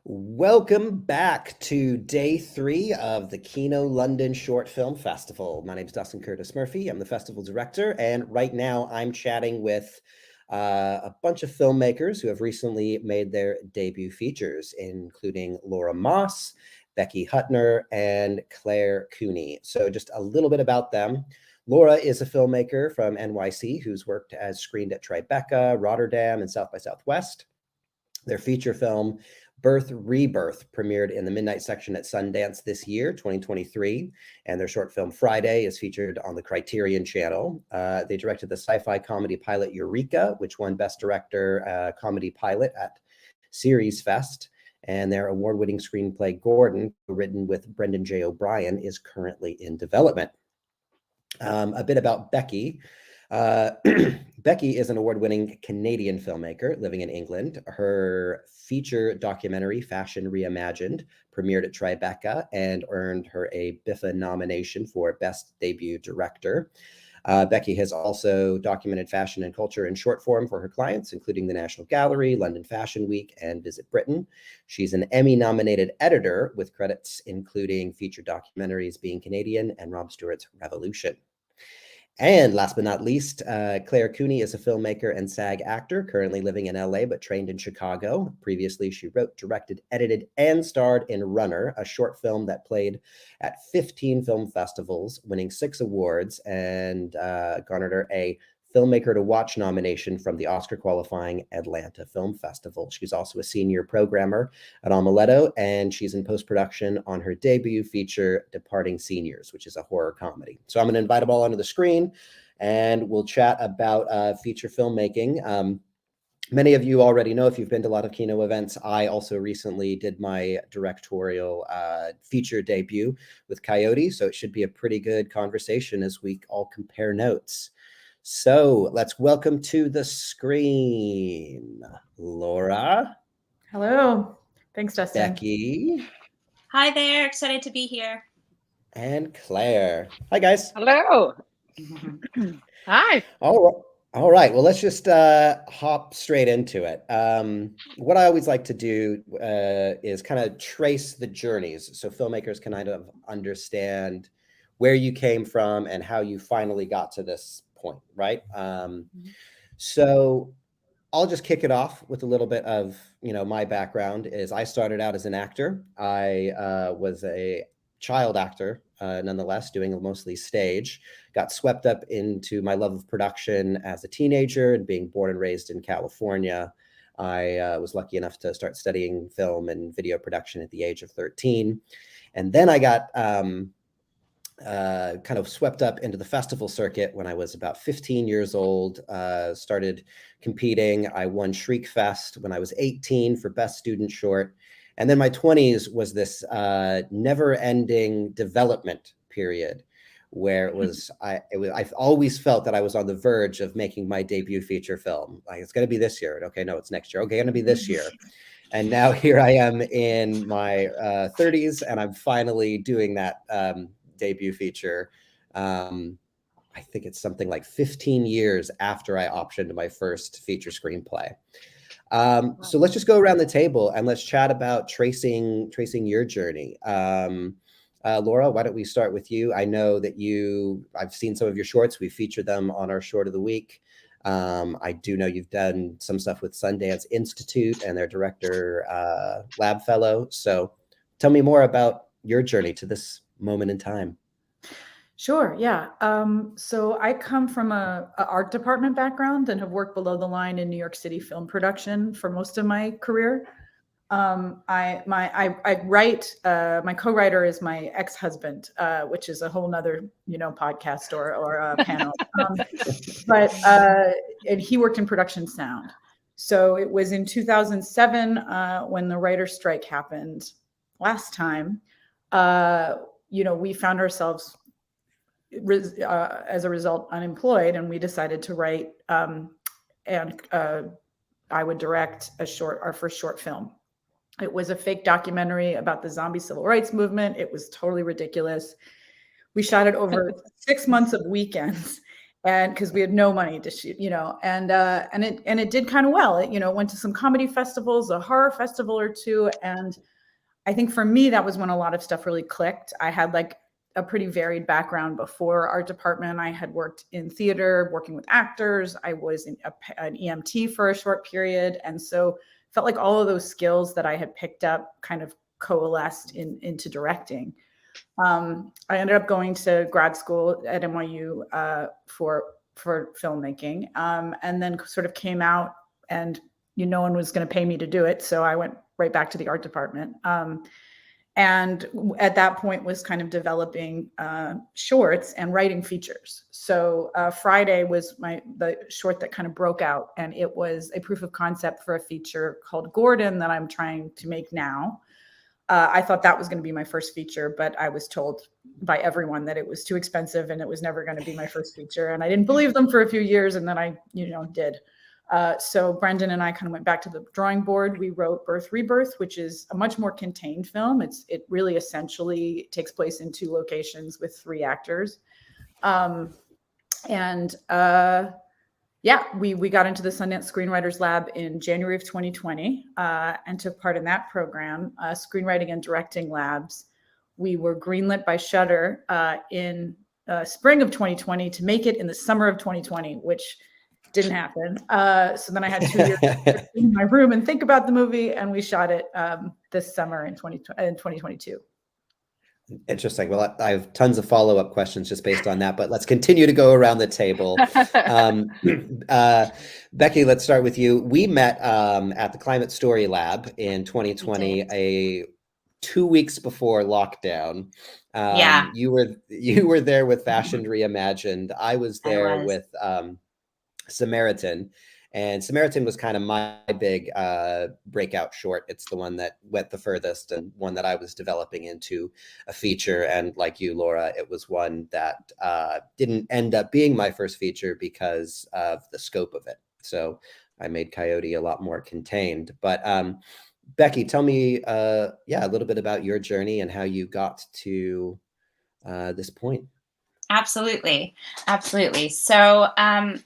Welcome back to day 3 of the Kino London Short Film Festival. My name is Dustin Curtis Murphy. I'm the festival director, and right now I'm chatting with a bunch of filmmakers who have recently made their debut features, including Laura Moss, Becky Hunter, and Claire Cooney. So just a little bit about them. Laura is a filmmaker from NYC who's screened at Tribeca, Rotterdam, and South by Southwest. Their feature film, Rebirth, premiered in the midnight section at Sundance this year, 2023, and their short film Friday is featured on the Criterion Channel. They directed the sci-fi comedy pilot Eureka, which won Best Director Comedy Pilot at Seriesfest, and their award-winning screenplay Gordon, written with Brendan J. O'Brien, is currently in development. A bit about Becky. Becky is an award-winning Canadian filmmaker living in England. Her feature documentary, Fashion Reimagined, premiered at Tribeca and earned her a BIFA nomination for Best Debut Director. Becky has also documented fashion and culture in short form for her clients, including the National Gallery, London Fashion Week, and Visit Britain. She's an Emmy-nominated editor with credits including feature documentaries Being Canadian and Rob Stewart's Revolution. And last but not least, Claire Cooney is a filmmaker and SAG actor, currently living in LA, but trained in Chicago. Previously, she wrote, directed, edited, and starred in Runner, a short film that played at 15 film festivals, winning 6 awards, and garnered her a Filmmaker to Watch nomination from the Oscar-qualifying Atlanta Film Festival. She's also a senior programmer at Omeletto, and she's in post-production on her debut feature, Departing Seniors, which is a horror comedy. So I'm going to invite them all onto the screen, and we'll chat about feature filmmaking. Many of you already know if you've been to a lot of Kino events. I also recently did my directorial feature debut with Coyote, so it should be a pretty good conversation as we all compare notes. So let's welcome to the screen, Laura. Hello. Thanks, Dustin. Becky. Hi there. Excited to be here. And Claire. Hi, guys. Hello. Hi. All right. Well, let's just hop straight into it. What I always like to do is kind of trace the journeys so filmmakers can kind of understand where you came from and how you finally got to this point, right? So I'll just kick it off with a little bit of, my background is I started out as an actor. I was a child actor, nonetheless, doing mostly stage, got swept up into my love of production as a teenager, and being born and raised in California. I was lucky enough to start studying film and video production at the age of 13. And then I got kind of swept up into the festival circuit when I was about 15 years old, started competing. I won Seriesfest when I was 18 for Best Student Short. And then my 20s was this never-ending development period where it was, I always felt that I was on the verge of making my debut feature film. Like, it's going to be this year. Okay, no, it's next year. Okay, going to be this year. And now here I am in my 30s, and I'm finally doing that debut feature. I think it's something like 15 years after I optioned my first feature screenplay. So let's just go around the table and let's chat about tracing your journey. Laura, why don't we start with you? I know that I've seen some of your shorts. We featured them on our Short of the Week. I do know you've done some stuff with Sundance Institute and their director, Lab Fellow. So tell me more about your journey to this moment in time. Sure. Yeah. So I come from a art department background and have worked below the line in New York City film production for most of my career. I write. My co-writer is my ex-husband, which is a whole nother podcast or a panel. And he worked in production sound. So it was in 2007 when the writer's strike happened last time. We found ourselves as a result unemployed, and we decided to write and I would direct our first short film. It was a fake documentary about the zombie civil rights movement. It was totally ridiculous. We shot it over 6 months of weekends, and because we had no money to shoot, and it did kind of well. It went to some comedy festivals, a horror festival or two, and I think for me that was when a lot of stuff really clicked. I had like a pretty varied background before art department. I had worked in theater, working with actors. I was an EMT for a short period, and so felt like all of those skills that I had picked up kind of coalesced into directing. I ended up going to grad school at NYU for filmmaking, and then sort of came out, and no one was going to pay me to do it, so I went right back to the art department. And at that point was kind of developing shorts and writing features. So Friday was the short that kind of broke out, and it was a proof of concept for a feature called Gordon that I'm trying to make now. I thought that was going to be my first feature, but I was told by everyone that it was too expensive and it was never going to be my first feature. And I didn't believe them for a few years, and then I, did. So Brendan and I kind of went back to the drawing board. We wrote Rebirth, which is a much more contained film. It really essentially takes place in 2 locations with 3 actors. We got into the Sundance Screenwriters Lab in January of 2020 and took part in that program, Screenwriting and Directing Labs. We were greenlit by Shudder in spring of 2020 to make it in the summer of 2020, which didn't happen. So then I had 2 years to in my room and think about the movie, and we shot it this summer in 2022. Interesting. Well, I have tons of follow-up questions just based on that, but let's continue to go around the table. Becky, let's start with you. We met at the Climate Story Lab in 2020, 2 weeks before lockdown. You were there with Fashion Reimagined. I was there with Samaritan, and Samaritan was kind of my big breakout short. It's the one that went the furthest and one that I was developing into a feature. And like you, Laura, it was one that didn't end up being my first feature because of the scope of it. So I made Coyote a lot more contained. But Becky, tell me a little bit about your journey and how you got to this point. Absolutely. So I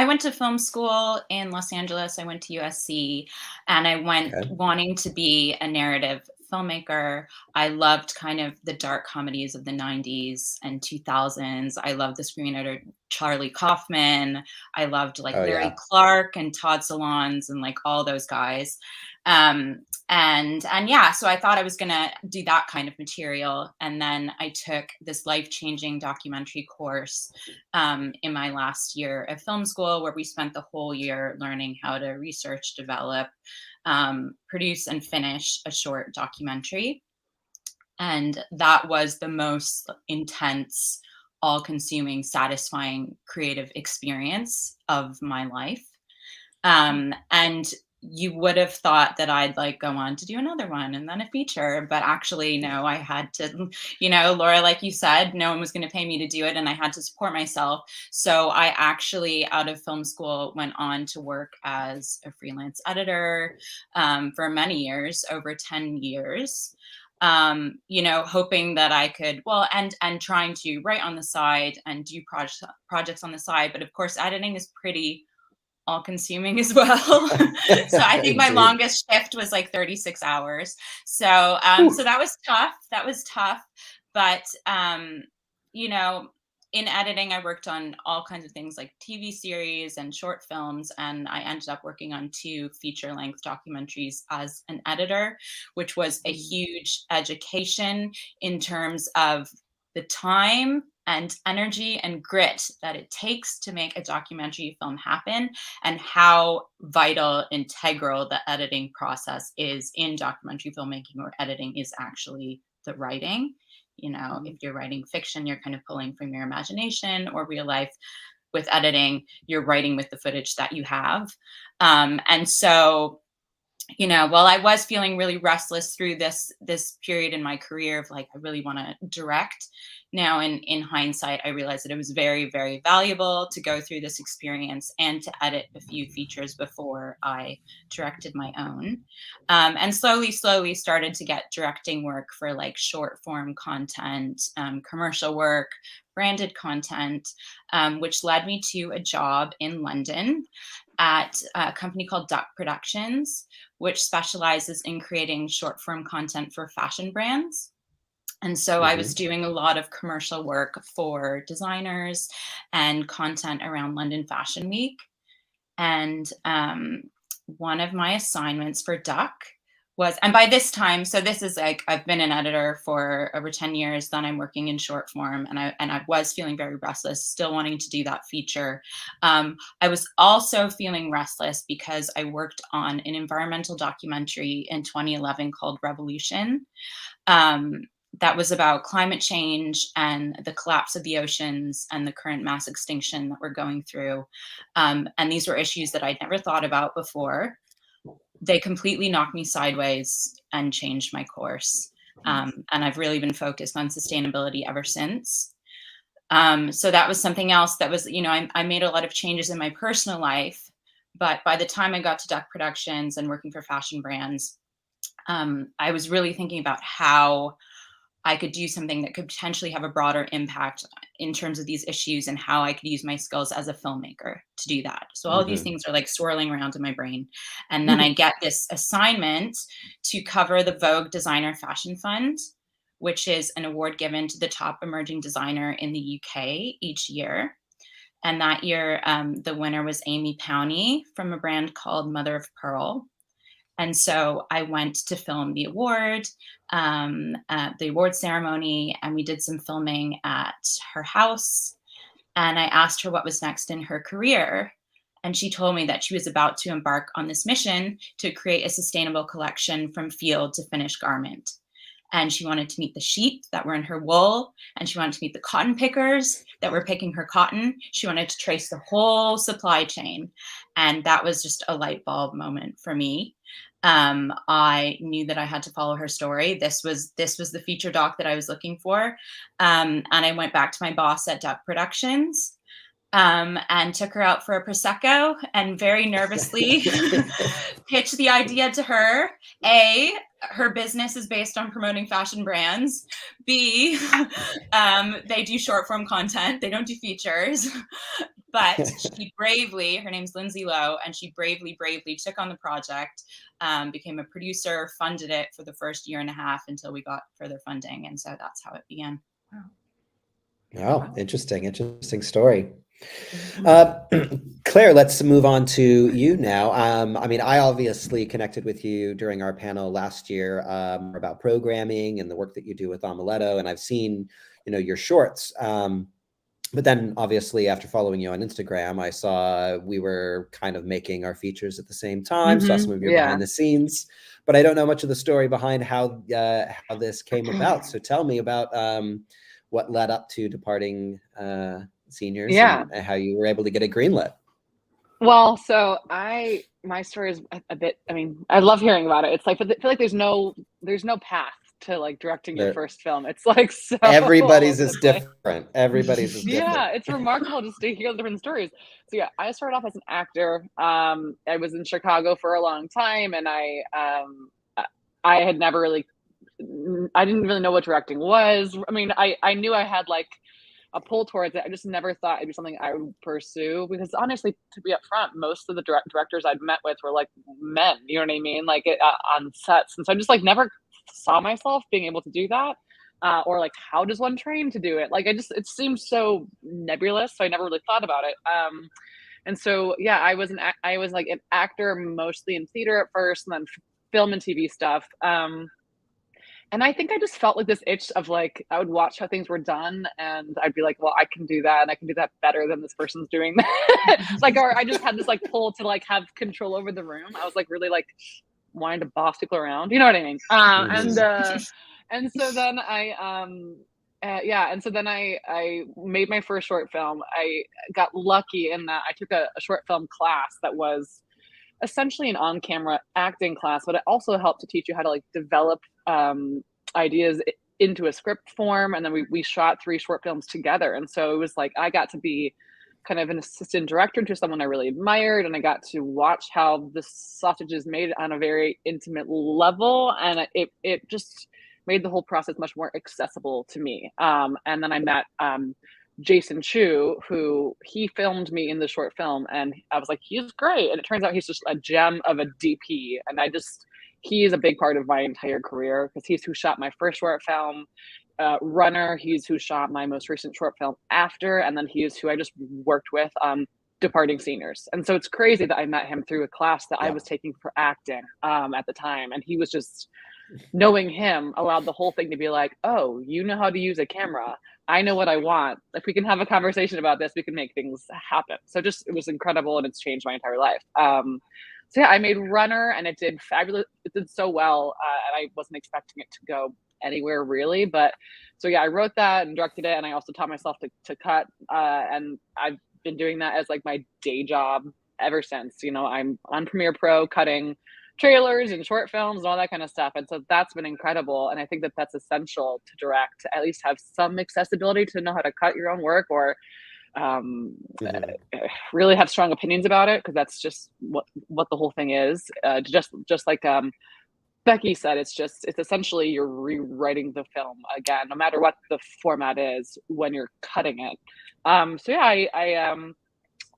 went to film school in Los Angeles. I went to USC, and I went wanting to be a narrative filmmaker. I loved kind of the dark comedies of the 90s and 2000s. I loved the screenwriter Charlie Kaufman. I loved Larry Clark and Todd Solondz and all those guys. So I thought I was going to do that kind of material. And then I took this life-changing documentary course in my last year of film school, where we spent the whole year learning how to research, develop, produce, and finish a short documentary. And that was the most intense, all-consuming, satisfying creative experience of my life. And you would have thought that I'd go on to do another one and then a feature, but actually no, I had to, Laura, like you said, no one was going to pay me to do it, and I had to support myself. So I actually, out of film school, went on to work as a freelance editor for many years, over 10 years. Hoping that I could, and trying to write on the side and do projects on the side. But of course, editing is pretty all-consuming as well. So I think my longest shift was 36 hours. So so that was tough. But in editing, I worked on all kinds of things like TV series and short films, and I ended up working on 2 feature-length documentaries as an editor, which was a huge education in terms of the time and energy and grit that it takes to make a documentary film happen, and how vital, integral the editing process is in documentary filmmaking, where editing is actually the writing. If you're writing fiction, you're kind of pulling from your imagination, or real life. With editing, you're writing with the footage that you have. And so, while I was feeling really restless through this period in my career of I really want to direct, Now, in hindsight, I realized that it was very, very valuable to go through this experience and to edit a few features before I directed my own. And slowly started to get directing work for like short form content, commercial work, branded content, which led me to a job in London at a company called Duck Productions, which specializes in creating short form content for fashion brands. And so I was doing a lot of commercial work for designers and content around London Fashion Week. And one of my assignments for Duck was, and by this time, so this is like, I've been an editor for over 10 years, then I'm working in short form, and I was feeling very restless, still wanting to do that feature. I was also feeling restless because I worked on an environmental documentary in 2011 called Revolution. That was about climate change and the collapse of the oceans and the current mass extinction that we're going through. And these were issues that I'd never thought about before. They completely knocked me sideways and changed my course. And I've really been focused on sustainability ever since. So that was something else that was, I made a lot of changes in my personal life, but by the time I got to Duck Productions and working for fashion brands, I was really thinking about how I could do something that could potentially have a broader impact in terms of these issues and how I could use my skills as a filmmaker to do that. So all of these things are like swirling around in my brain. And then I get this assignment to cover the Vogue Designer Fashion Fund, which is an award given to the top emerging designer in the UK each year. And that year, the winner was Amy Powney from a brand called Mother of Pearl. And so I went to film the award ceremony, and we did some filming at her house. And I asked her what was next in her career. And she told me that she was about to embark on this mission to create a sustainable collection from field to finished garment. And she wanted to meet the sheep that were in her wool, and she wanted to meet the cotton pickers that were picking her cotton. She wanted to trace the whole supply chain. And that was just a light bulb moment for me. I knew that I had to follow her story. This was the feature doc that I was looking for. And I went back to my boss at Duck Productions, and took her out for a Prosecco and very nervously pitched the idea to her. A, her business is based on promoting fashion brands. B, they do short form content. They don't do features. But she bravely, her name's Lindsay Lowe, and she bravely took on the project, became a producer, funded it for the first year and a half until we got further funding. And so that's how it began. Oh, interesting story. Claire, let's move on to you now. I obviously connected with you during our panel last year about programming and the work that you do with Omeletto, and I've seen, your shorts. But then obviously after following you on Instagram, I saw we were kind of making our features at the same time, saw some of your behind the scenes, but I don't know much of the story behind how this came about. So tell me about what led up to departing seniors and how you were able to get it greenlit. Well, so my story is a bit, I love hearing about it. It's like, I feel like there's no path to like directing your first film. It's like, so everybody's is different. Everybody's is different. Yeah, it's remarkable just to hear the different stories. So yeah, I started off as an actor. I was in Chicago for a long time, and I had never really, I didn't really know what directing was. I knew I had like a pull towards it. I just never thought it'd be something I would pursue, because honestly, to be upfront, most of the directors I'd met with were like men, you know what I mean? Like on sets. And so I just like never saw myself being able to do that. Or like, how does one train to do it? Like, it seemed so nebulous. So I never really thought about it. And so, yeah, I was like an actor, mostly in theater at first, and then film and TV stuff. And I think I just felt like this itch of like, I would watch how things were done and I'd be like, well, I can do that. And I can do that better than this person's doing that. Or I just had this like pull to like have control over the room. I was like really like wanting to boss people around. You know what I mean? And so then I made my first short film. I got lucky in that I took a short film class that was essentially an on-camera acting class, but it also helped to teach you how to like develop ideas into a script form, and then we shot 3 short films together. And so it was like I got to be kind of an assistant director to someone I really admired, and I got to watch how the sausage is made on a very intimate level, and it just made the whole process much more accessible to me. And then I met Jason Chu, who he filmed me in the short film, and I was like, he's great. And it turns out he's just a gem of a DP, and he is a big part of my entire career, because he's who shot my first short film, Runner. He's who shot my most recent short film, After, and then he is who I just worked with on Departing Seniors. And so it's crazy that I met him through a class that I was taking for acting at the time, and he was just, knowing him allowed the whole thing to be like, oh, you know how to use a camera, I know what I want, if we can have a conversation about this, we can make things happen. So just, it was incredible, and it's changed my entire life. So yeah, I made Runner, and it did fabulous. It did so well, and I wasn't expecting it to go anywhere really. But so yeah, I wrote that and directed it, and I also taught myself to cut, and I've been doing that as like my day job ever since. You know, I'm on Premiere Pro cutting trailers and short films and all that kind of stuff, and so that's been incredible. And I think that that's essential to direct, to at least have some accessibility, to know how to cut your own work, or really have strong opinions about it, because that's just what the whole thing is. Just like Becky said, it's essentially you're rewriting the film again, no matter what the format is, when you're cutting it. So yeah, I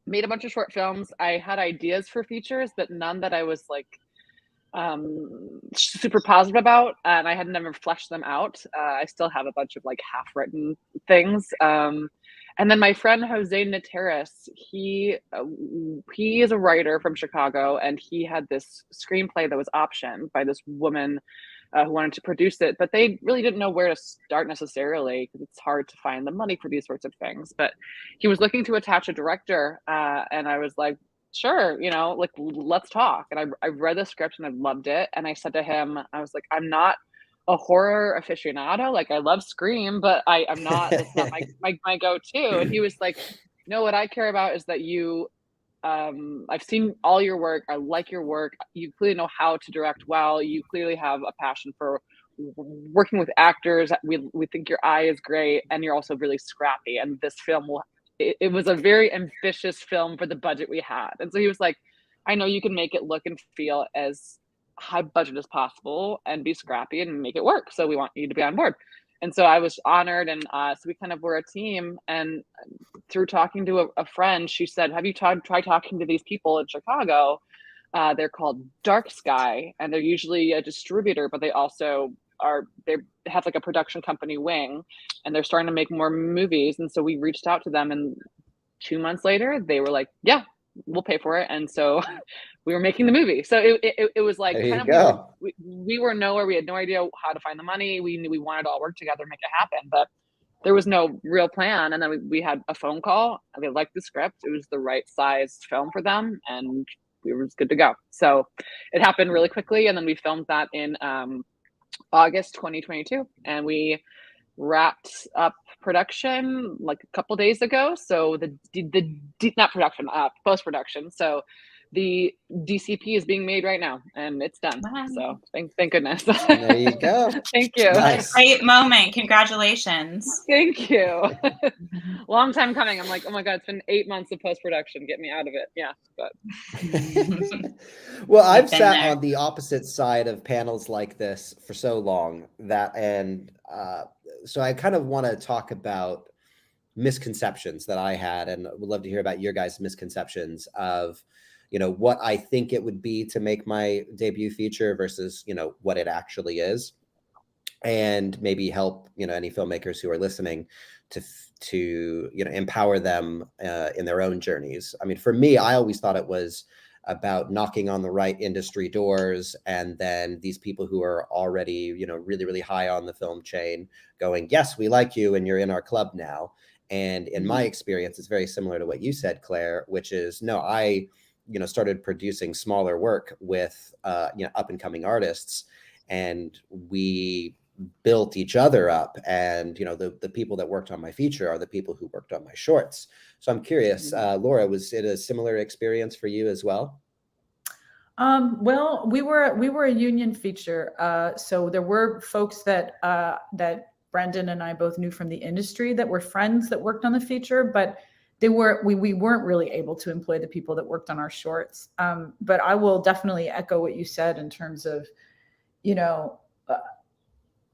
made a bunch of short films. I had ideas for features, but none that I was like super positive about, and I had never fleshed them out. I still have a bunch of like half-written things. And then my friend Jose Nateris, he is a writer from Chicago, and he had this screenplay that was optioned by this woman who wanted to produce it, but they really didn't know where to start necessarily, because it's hard to find the money for these sorts of things. But he was looking to attach a director, and I was like, sure, you know, like, let's talk. And I read the script and I loved it. And I said to him, I was like, I'm not a horror aficionado. Like, I love Scream, but I'm not, that's not my go-to. And he was like, no, what I care about is that you, I've seen all your work. I like your work. You clearly know how to direct well. You clearly have a passion for working with actors. We think your eye is great, and you're also really scrappy. And this film it was a very ambitious film for the budget we had. And so he was like, I know you can make it look and feel as high budget as possible and be scrappy and make it work. So we want you to be on board. And so I was honored. And so we kind of were a team. And through talking to a friend, she said, have you tried talking to these people in Chicago? They're called Dark Sky, and they're usually a distributor, but they also they have like a production company wing, and they're starting to make more movies. And so we reached out to them, and 2 months later they were like, yeah, we'll pay for it. And so we were making the movie. So it was like, kind of, we were nowhere. We had no idea how to find the money. We knew we wanted to all work together and make it happen, but there was no real plan. And then we had a phone call. They liked the script. It was the right size film for them, and we were good to go. So it happened really quickly. And then we filmed that in August 2022, and we wrapped up production like a couple days ago. So not production, post-production. So the DCP is being made right now, and it's done. Wow. So thank goodness. There you go. Thank you. Nice. Great moment. Congratulations. Thank you. Long time coming. I'm like, oh my God, it's been 8 months of post-production. Get me out of it. Yeah. But well, I've sat on the opposite side of panels like this for so long that, and so I kind of want to talk about misconceptions that I had, and would love to hear about your guys' misconceptions of, you know, what I think it would be to make my debut feature versus, you know, what it actually is, and maybe help, you know, any filmmakers who are listening to you know, empower them in their own journeys. I mean, for me, I always thought it was about knocking on the right industry doors, and then these people who are already, you know, really, really high on the film chain going, yes, we like you, and you're in our club now. And in my experience, it's very similar to what you said, Claire, which is, no, I, you know, started producing smaller work with, you know, up and coming artists, and we built each other up. And, you know, the people that worked on my feature are the people who worked on my shorts. So I'm curious, Laura, was it a similar experience for you as well? Well, we were a union feature, so there were folks that Brendan and I both knew from the industry that were friends that worked on the feature, but we weren't really able to employ the people that worked on our shorts. But I will definitely echo what you said in terms of, you know,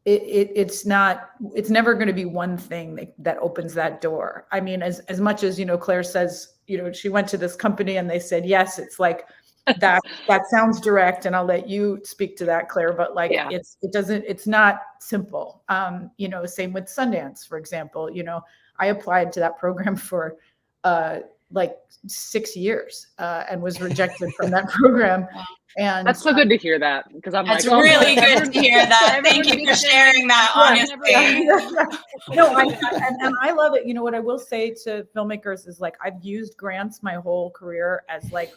it's never going to be one thing that opens that door. I mean, as much as, you know, Claire says, you know, she went to this company and they said yes, it's like that sounds direct, and I'll let you speak to that, Claire, but like it's not simple. You know, same with Sundance, for example. You know, I applied to that program for like 6 years and was rejected from that program. And that's so good to hear that, because I'm that's like, oh, really good to hear that. Thank you for sharing that, honestly. No, and I love it. You know, what I will say to filmmakers is, like, I've used grants my whole career as like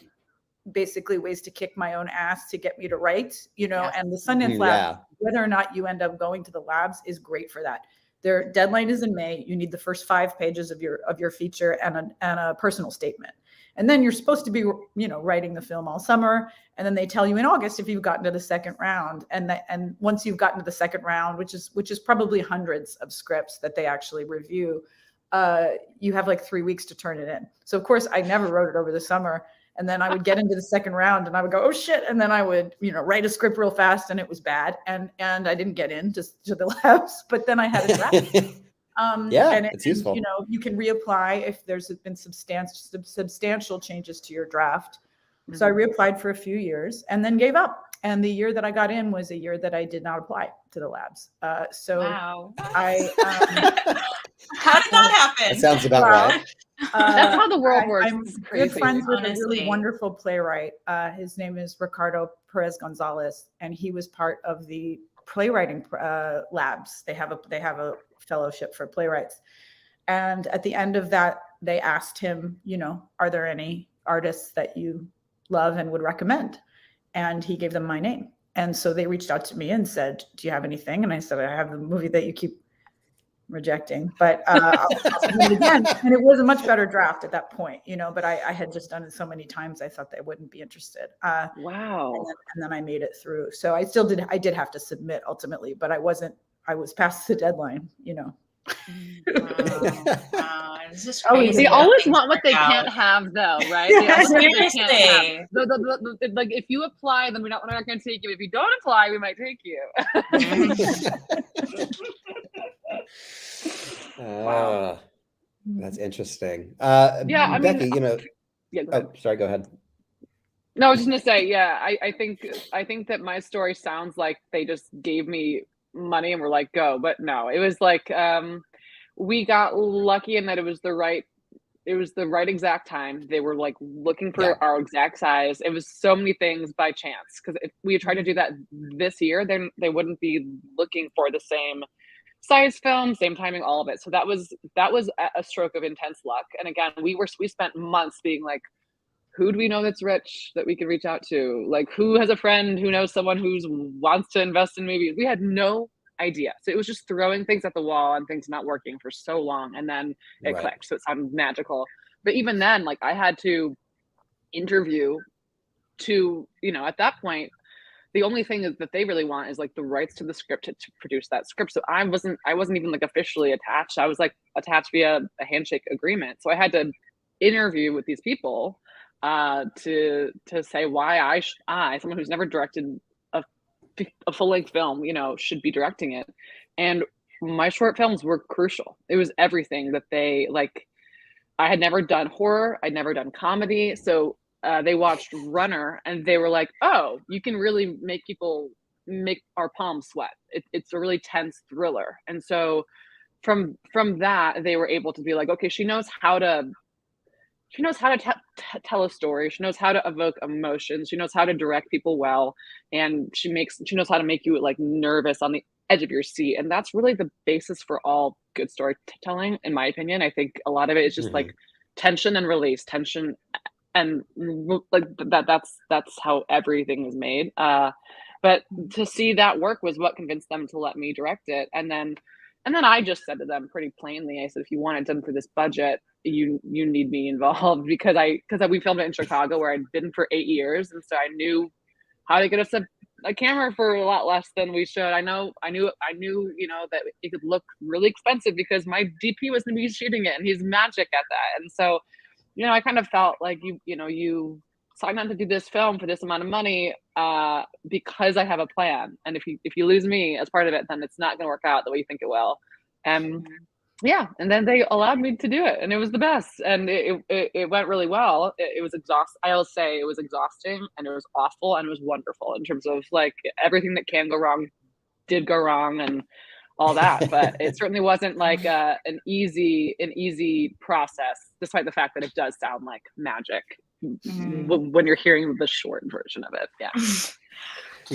basically ways to kick my own ass to get me to write, you know. Yes. And the Sundance Lab, whether or not you end up going to the labs, is great for that. Their deadline is in May. You need the first 5 pages of your feature and a personal statement. And then you're supposed to be, you know, writing the film all summer. And then they tell you in August if you've gotten to the second round. And once you've gotten to the second round, which is probably hundreds of scripts that they actually review, you have like 3 weeks to turn it in. So of course I never wrote it over the summer. And then I would get into the second round and I would go, oh shit. And then I would, you know, write a script real fast and it was bad. And I didn't get in to the labs, but then I had a draft. It's useful. You know, you can reapply if there's been substantial changes to your draft. Mm-hmm. So I reapplied for a few years and then gave up. And the year that I got in was a year that I did not apply to the labs. Wow. I how did that happen? That sounds about right. That's how the world works. I'm good friends with a really wonderful playwright. His name is Ricardo Perez Gonzalez, and he was part of the playwriting labs. They have a fellowship for playwrights. And at the end of that, they asked him, you know, are there any artists that you love and would recommend? And he gave them my name. And so they reached out to me and said, do you have anything? And I said, I have the movie that you keep rejecting, but I'll submit it again. And it was a much better draft at that point, you know, but I had just done it so many times, I thought they wouldn't be interested. Wow. And then I made it through. So I did have to submit ultimately, but I was past the deadline, you know. Wow. It's just crazy. They always want what they can't have, though, right? Seriously. Like, if you apply, then we're not going to take you. If you don't apply, we might take you. Wow. That's interesting. I Becky, mean, you know. Go sorry, go ahead. No, I was just gonna say, I think that my story sounds like they just gave me money and were like, go, but no, it was like we got lucky in that it was the right exact time. They were like looking for our exact size. It was so many things by chance, because if we had tried to do that this year, then they wouldn't be looking for the same size film, same timing, all of it. So that was a stroke of intense luck. And again, we spent months being like, who do we know that's rich that we could reach out to? Like, who has a friend who knows someone who wants to invest in movies? We had no idea. So it was just throwing things at the wall and things not working for so long. And then it clicked. So it sounded magical. But even then, like, I had to interview to, you know, at that point, the only thing that they really want is like the rights to the script to produce that script. So I wasn't even like officially attached. I was like attached via a handshake agreement. So I had to interview with these people to say why I, someone who's never directed a full-length film, you know, should be directing it. And my short films were crucial. It was everything that they like. I had never done horror. I'd never done comedy. So they watched Runner and they were like, oh, you can really make our palms sweat. It's a really tense thriller. And so from that, they were able to be like, okay, she knows how to tell a story. She knows how to evoke emotions. She knows how to direct people well. And she knows how to make you like nervous on the edge of your seat. And that's really the basis for all good storytelling, in my opinion. I think a lot of it is just like tension and release, tension. And like that's how everything is made. But to see that work was what convinced them to let me direct it. And then I just said to them pretty plainly, I said, if you want it done for this budget, you need me involved, because we filmed it in Chicago where I'd been for 8 years. And so I knew how to get us a camera for a lot less than we should. I knew, that it could look really expensive because my DP was going to be shooting it and he's magic at that. And so, I kind of felt like you signed on to do this film for this amount of money because I have a plan. And if you lose me as part of it, then it's not going to work out the way you think it will. And and then they allowed me to do it, and it was the best, and it went really well. It was exhausting. I will say it was exhausting, and it was awful, and it was wonderful in terms of like everything that can go wrong did go wrong and all that. But it certainly wasn't like an easy process, despite the fact that it does sound like magic when you're hearing the short version of it.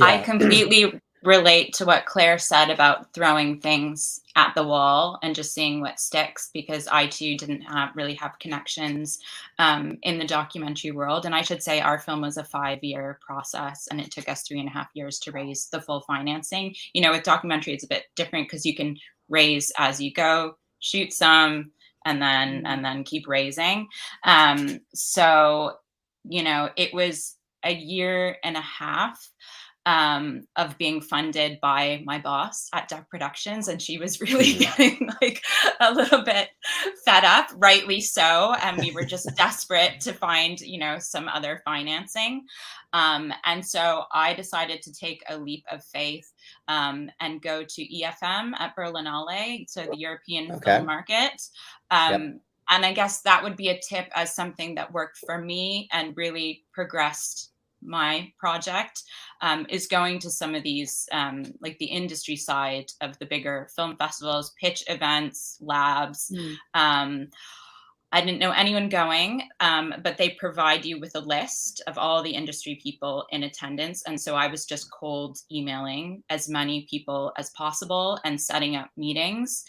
I completely relate to what Claire said about throwing things at the wall and just seeing what sticks, because I too didn't really have connections in the documentary world. And I should say our film was a 5-year process, and it took us 3.5 years to raise the full financing. With documentary, it's a bit different because you can raise as you go, shoot some, and then keep raising. So, it was a 1.5 years of being funded by my boss at Duck Productions, and she was really getting like a little bit fed up, rightly so, and we were just desperate to find some other financing, and so I decided to take a leap of faith and go to EFM at Berlinale, so the European film market. And I guess that would be a tip as something that worked for me and really progressed my project, is going to some of these like the industry side of the bigger film festivals, pitch events, labs. I didn't know anyone going, but they provide you with a list of all the industry people in attendance. And so I was just cold emailing as many people as possible and setting up meetings.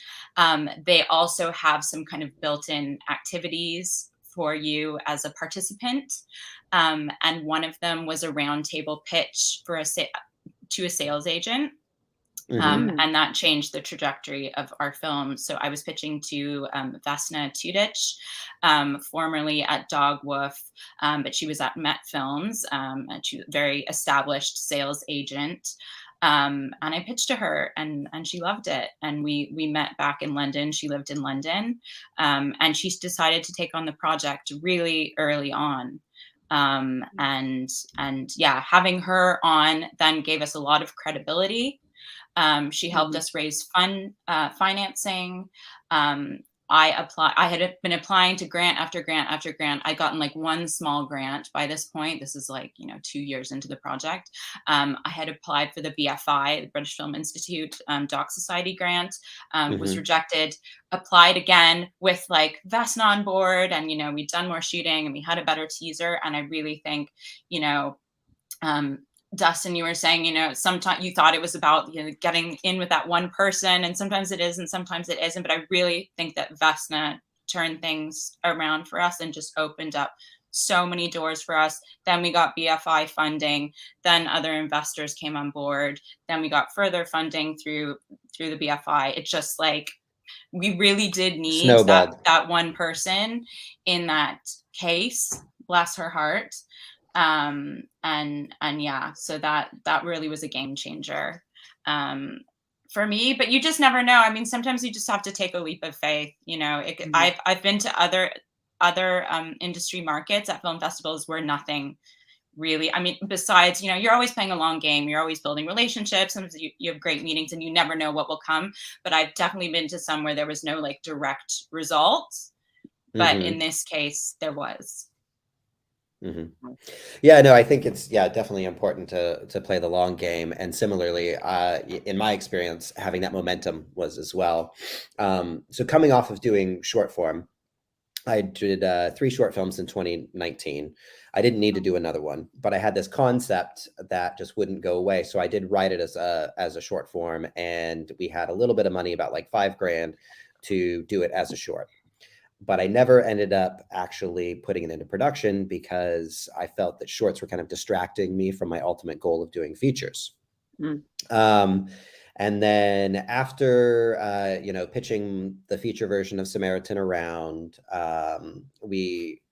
They also have some kind of built-in activities for you as a participant. And one of them was a roundtable pitch to a sales agent. And that changed the trajectory of our film. So I was pitching to Vesna Tudic, formerly at Dog Wolf, but she was at Met Films, and she was a very established sales agent. And I pitched to her, and she loved it. And we met back in London. She lived in London, and she decided to take on the project really early on. And having her on then gave us a lot of credibility. She helped us raise financing. I had been applying to grant after grant after grant. I'd gotten like one small grant by this point. This is like, 2 years into the project. I had applied for the BFI, the British Film Institute Doc Society grant, was rejected, applied again with like Vesna on board, and, we'd done more shooting and we had a better teaser. And I really think, Dustin, you were saying, sometimes you thought it was about, getting in with that one person, and sometimes it is and sometimes it isn't. But I really think that Vesna turned things around for us and just opened up so many doors for us. Then we got BFI funding, then other investors came on board, then we got further funding through the BFI. It's just like, we really did need that one person in that case, bless her heart. So that really was a game changer for me. But you just never know. I mean, sometimes you just have to take a leap of faith. I've been to other industry markets at film festivals where nothing really, I mean, besides, you're always playing a long game. You're always building relationships. Sometimes you have great meetings and you never know what will come. But I've definitely been to some where there was no like direct results. But in this case, there was. Yeah, no, I think it's definitely important to play the long game, and similarly, in my experience, having that momentum was as well. So coming off of doing short form, I did 3 short films in 2019. I didn't need to do another one, but I had this concept that just wouldn't go away. So I did write it as a short form, and we had a little bit of money, about like $5,000, to do it as a short. But I never ended up actually putting it into production because I felt that shorts were kind of distracting me from my ultimate goal of doing features. And then after, pitching the feature version of Samaritan around, we,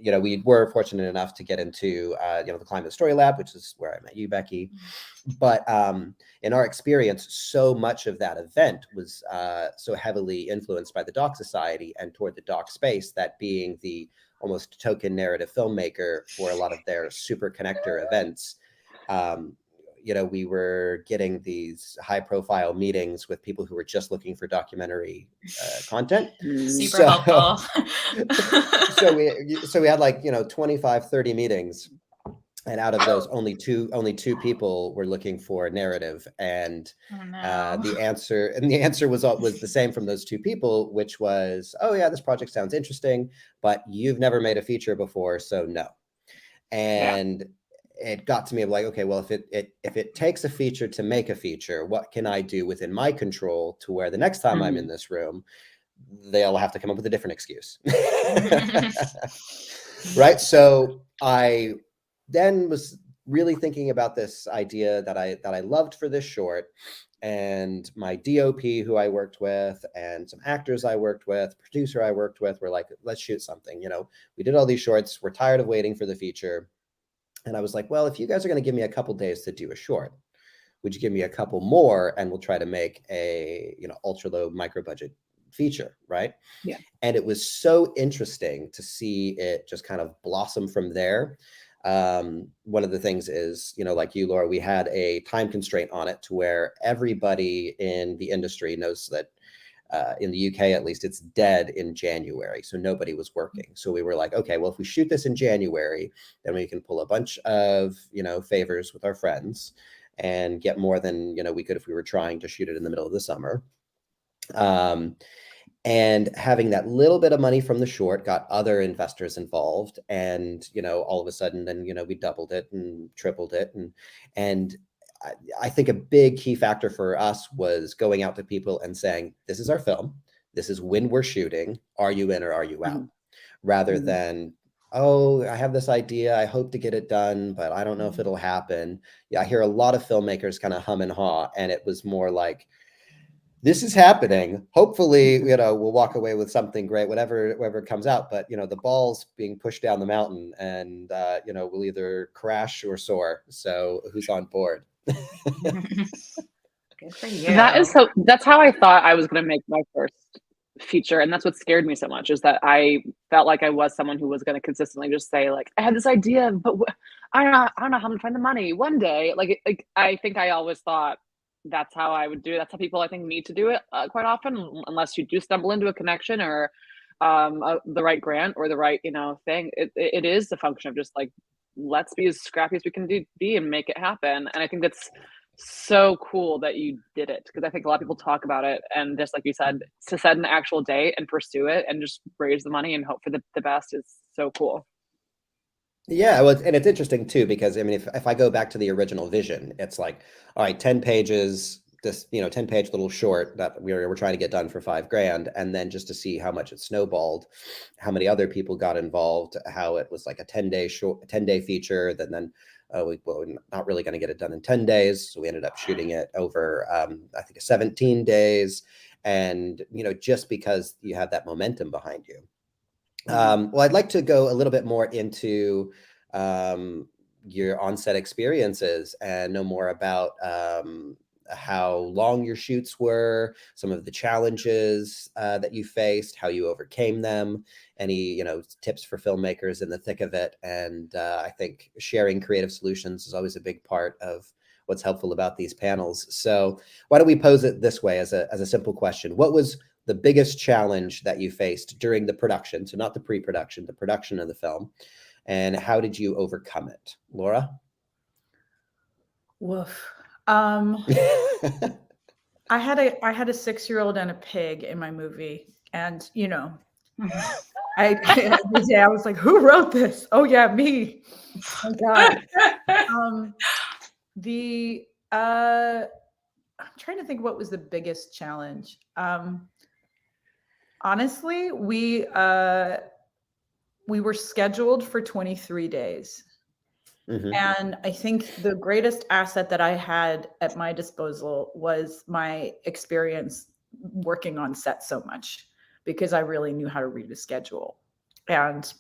you know, we were fortunate enough to get into, you know, the Climate Story Lab, which is where I met you, Becky. But in our experience, so much of that event was so heavily influenced by the Doc Society and toward the doc space, that being the almost token narrative filmmaker for a lot of their super connector events. You know, we were getting these high profile meetings with people who were just looking for documentary content. Super helpful. so we had like, you know, 25, 30 meetings. And out of those, only two people were looking for a narrative, and the answer was the same from those two people, which was, oh yeah, this project sounds interesting, but you've never made a feature before, so no. And it got to me of like, okay, well, if it takes a feature to make a feature, what can I do within my control to where the next time I'm in this room, they'll have to come up with a different excuse, right? So I then was really thinking about this idea that I loved for this short, and my DOP who I worked with and some actors I worked with, producer I worked with, were like, let's shoot something. You know, we did all these shorts, we're tired of waiting for the feature. And I was like, well, if you guys are going to give me a couple days to do a short, would you give me a couple more and we'll try to make a, you know, ultra low micro budget feature, right? Yeah. And it was so interesting to see it just kind of blossom from there. One of the things is, you know, like you, Laura, we had a time constraint on it to where everybody in the industry knows that in the UK, at least, it's dead in January. So nobody was working. So we were like, okay, well, if we shoot this in January, then we can pull a bunch of, you know, favors with our friends and get more than, you know, we could if we were trying to shoot it in the middle of the summer. And having that little bit of money from the short got other investors involved. And, you know, all of a sudden, then, you know, we doubled it and tripled it. And I think a big key factor for us was going out to people and saying, this is our film. This is when we're shooting. Are you in or are you out? Rather than, oh, I have this idea, I hope to get it done, but I don't know if it'll happen. Yeah, I hear a lot of filmmakers kind of hum and haw. And it was more like, this is happening. Hopefully, you know, we'll walk away with something great, whatever comes out. But, you know, the ball's being pushed down the mountain, and, you know, we'll either crash or soar. So who's on board? Good for you. That's how I thought I was going to make my first feature. And that's what scared me so much, is that I felt like I was someone who was going to consistently just say, like, I had this idea, but I don't know how I'm gonna find the money one day. Like I think I always thought that's how I would do it. That's how people, I think, need to do it quite often, unless you do stumble into a connection or the right grant or the right, you know, thing. It is the function of just like, let's be as scrappy as we can be and make it happen. And I think that's so cool that you did it, because I think a lot of people talk about it, and just like you said, to set an actual date and pursue it and just raise the money and hope for the best is so cool. Yeah, well, and it's interesting too, because I mean, if I go back to the original vision, it's like, all right, 10 pages, this, you know, 10-page little short that we're trying to get done for $5,000, and then just to see how much it snowballed, how many other people got involved, how it was like a 10-day feature, then we're not really going to get it done in 10 days, so we ended up shooting it over I think 17 days, and you know, just because you have that momentum behind you. Well, I'd like to go a little bit more into your on-set experiences and know more about how long your shoots were, some of the challenges that you faced, how you overcame them, any, you know, tips for filmmakers in the thick of it. And I think sharing creative solutions is always a big part of what's helpful about these panels. So why don't we pose it this way as a simple question? What was the biggest challenge that you faced during the production? So not the pre-production, the production of the film. And how did you overcome it? Laura? Woof. I had a 6-year-old and a pig in my movie, and you know, I was like, who wrote this? Oh yeah, me. Oh God. I'm trying to think what was the biggest challenge. Honestly, we were scheduled for 23 days. Mm-hmm. And I think the greatest asset that I had at my disposal was my experience working on set so much, because I really knew how to read a schedule. And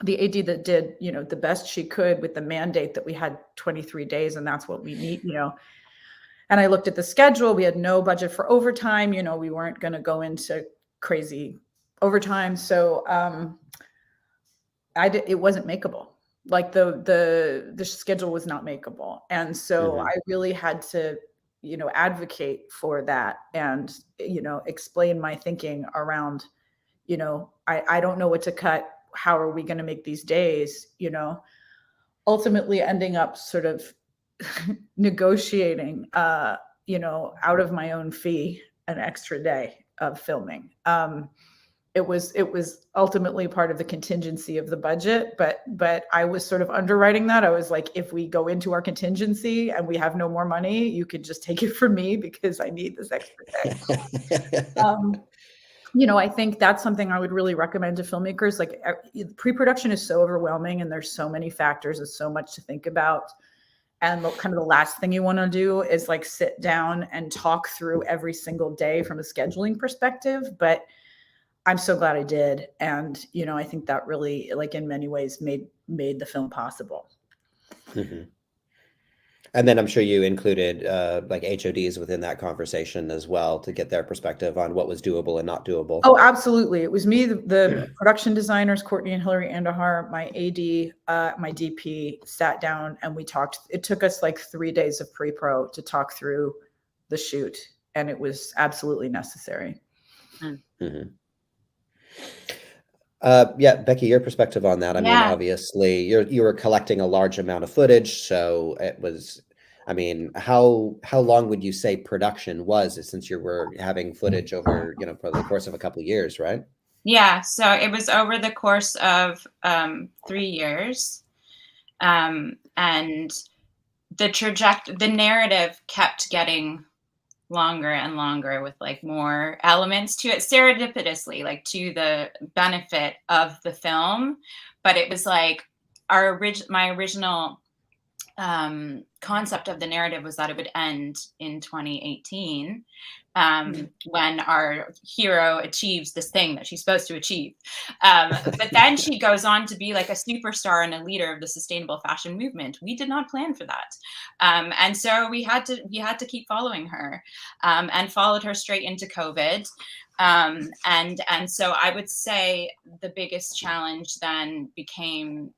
the AD that did, you know, the best she could with the mandate that we had 23 days and that's what we need, you know. And I looked at the schedule. We had no budget for overtime. You know, we weren't going to go into crazy overtime. So it wasn't makeable. Like the schedule was not makeable. And so I really had to, you know, advocate for that and, you know, explain my thinking around, you know, I don't know what to cut. How are we going to make these days, you know, ultimately ending up sort of negotiating, you know, out of my own fee, an extra day of filming. It was ultimately part of the contingency of the budget, but I was sort of underwriting that. I was like, if we go into our contingency and we have no more money, you could just take it from me because I need this extra day. You know, I think that's something I would really recommend to filmmakers. Like, pre-production is so overwhelming and there's so many factors and so much to think about. And kind of the last thing you want to do is like sit down and talk through every single day from a scheduling perspective. But I'm so glad I did. And, you know, I think that really, like, in many ways made the film possible. And then I'm sure you included like HODs within that conversation as well to get their perspective on what was doable and not doable. Oh, absolutely. It was me, the production designers, Courtney and Hillary Andahar, my AD, my DP sat down and we talked. It took us like 3 days of pre-pro to talk through the shoot, and it was absolutely necessary. Yeah, Becky, your perspective on that. I mean, obviously you were collecting a large amount of footage, so it was, I mean, how long would you say production was, since you were having footage over, you know, for the course of a couple of years, right? Yeah, so it was over the course of 3 years. And the narrative kept getting longer and longer with like more elements to it, serendipitously, like to the benefit of the film. But it was like my original concept of the narrative was that it would end in 2018 when our hero achieves this thing that she's supposed to achieve. But then she goes on to be like a superstar and a leader of the sustainable fashion movement. We did not plan for that. And so we had to keep following her, and followed her straight into COVID. And so I would say the biggest challenge then became,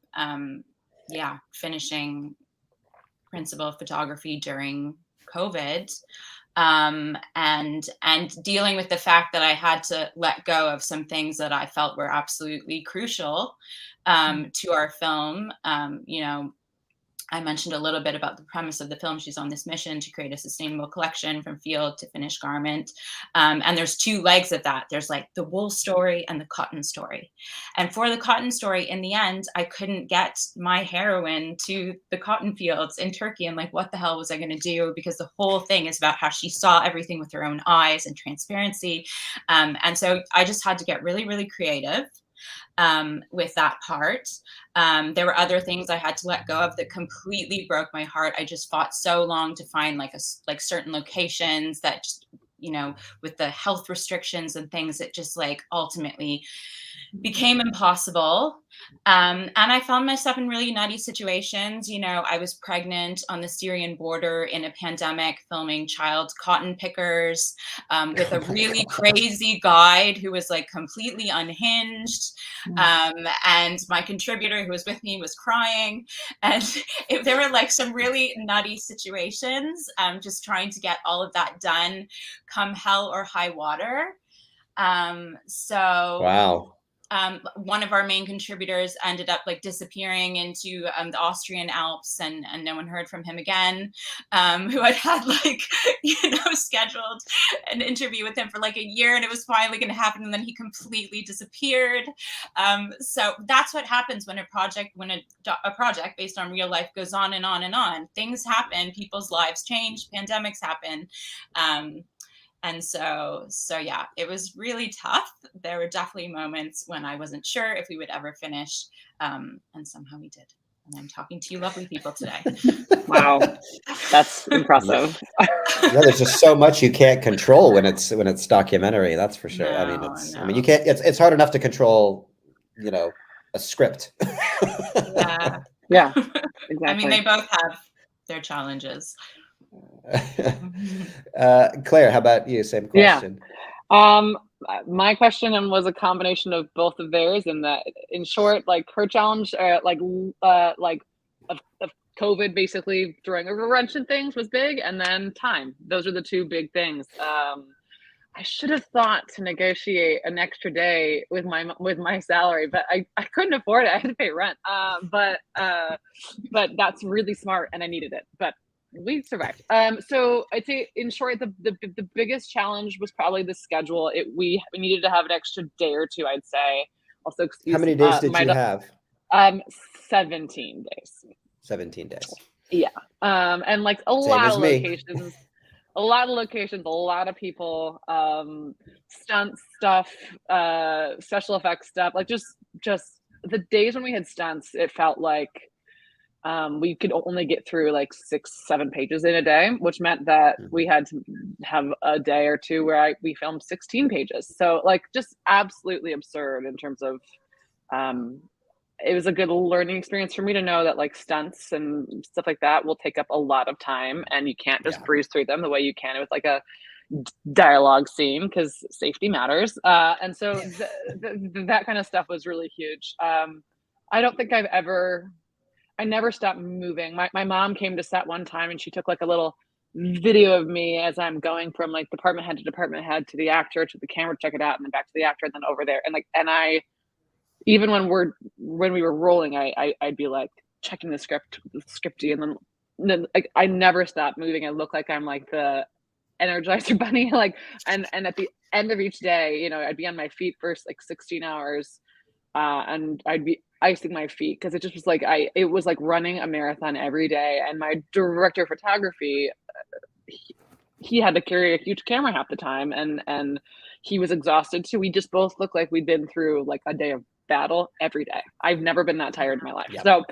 finishing principal photography during COVID. And dealing with the fact that I had to let go of some things that I felt were absolutely crucial to our film. You know, I mentioned a little bit about the premise of the film. She's on this mission to create a sustainable collection from field to finished garment. And there's two legs of that. There's like the wool story and the cotton story. And for the cotton story, in the end, I couldn't get my heroine to the cotton fields in Turkey. And like, what the hell was I going to do? Because the whole thing is about how she saw everything with her own eyes and transparency. And so I just had to get really, really creative with that part. There were other things I had to let go of that completely broke my heart. I just fought so long to find like certain locations that just, you know, with the health restrictions and things, it just like ultimately became impossible. And I found myself in really nutty situations. You know, I was pregnant on the Syrian border in a pandemic, filming child cotton pickers with a really crazy guide who was like completely unhinged. And my contributor who was with me was crying. And there were like some really nutty situations, just trying to get all of that done come hell or high water. Wow. One of our main contributors ended up like disappearing into the Austrian Alps, and no one heard from him again, who had like, you know, scheduled an interview with him for like a year, and it was finally going to happen, and then he completely disappeared. So that's what happens when a project based on real life goes on and on and on. Things happen, people's lives change, pandemics happen. And so yeah, it was really tough. There were definitely moments when I wasn't sure if we would ever finish, and somehow we did. And I'm talking to you lovely people today. Wow, that's impressive. Yeah, there's just so much you can't control when it's documentary. That's for sure. No, I mean, I mean, you can't. It's hard enough to control, you know, a script. Yeah. Yeah, exactly. I mean, they both have their challenges. Claire, how about you? Same question. My question was a combination of both of theirs, and that, in short, like her challenge, of COVID basically throwing a wrench in things was big, and then time. Those are the two big things. I should have thought to negotiate an extra day with my salary, but I couldn't afford it. I had to pay rent. But that's really smart, and I needed it. But we survived. So I'd say, in short, the biggest challenge was probably the schedule. We needed to have an extra day or two, I'd say. Also, how many days did you have? 17 days. 17 days. Yeah. And like a lot of locations, a lot of people, stunt stuff, special effects stuff, like just the days when we had stunts, it felt like we could only get through like 6-7 pages in a day, which meant that we had to have a day or two where we filmed 16 pages. So like just absolutely absurd in terms of, it was a good learning experience for me to know that like stunts and stuff like that will take up a lot of time, and you can't just breeze through them the way you can with like a dialogue scene, because safety matters. And so that kind of stuff was really huge. I don't think I never stopped moving. My mom came to set one time, and she took like a little video of me as I'm going from like department head to department head to the actor, to the camera, check it out, and then back to the actor, and then over there. And I, even when we were rolling, I'd be like checking the scripty, and then like I never stopped moving. I look like I'm like the Energizer Bunny, like, and at the end of each day, you know, I'd be on my feet for like 16 hours, and I'd be icing my feet, because it just was like it was like running a marathon every day. And my director of photography, he had to carry a huge camera half the time, and he was exhausted too. We just both looked like we'd been through like a day of battle every day. I've never been that tired in my life. Yep. So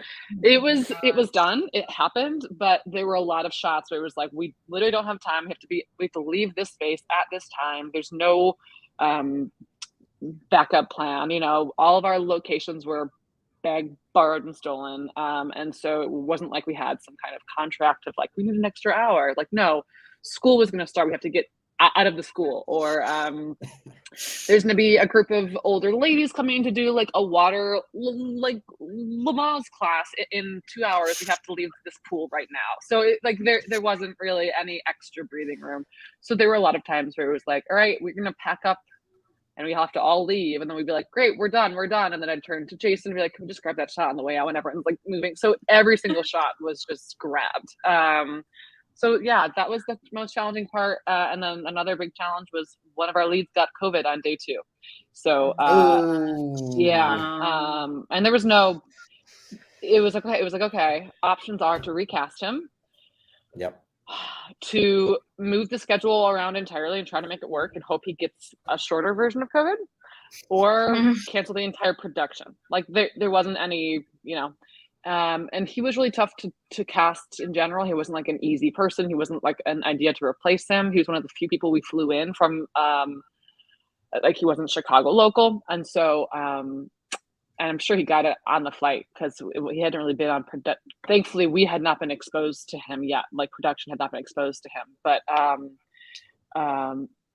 it was done. It happened, but there were a lot of shots where it was like, we literally don't have time. We have to leave this space at this time. There's no backup plan. You know, all of our locations were begged, borrowed, and stolen. And so it wasn't like we had some kind of contract of like, we need an extra hour. Like, no, school was going to start. We have to get out of the school, or there's going to be a group of older ladies coming to do like a water, like Lamaze class in 2 hours. We have to leave this pool right now. So there wasn't really any extra breathing room. So there were a lot of times where it was like, all right, we're going to pack up and we have to all leave. And then we'd be like, great, we're done. And then I'd turn to Jason and be like, can we just grab that shot on the way out when everyone's like moving? So every single shot was just grabbed. So yeah, that was the most challenging part. And then another big challenge was one of our leads got COVID on day 2. So and there was it was like, okay, options are to recast him. Yep. To move the schedule around entirely and try to make it work and hope he gets a shorter version of COVID, or cancel the entire production. Like there wasn't any, you know, and he was really tough to cast in general. He wasn't like an easy person. He wasn't like an idea to replace him. He was one of the few people we flew in from, like he wasn't Chicago local. And so, and I'm sure he got it on the flight, because he hadn't really been on thankfully we had not been exposed to him yet. Like production had not been exposed to him, but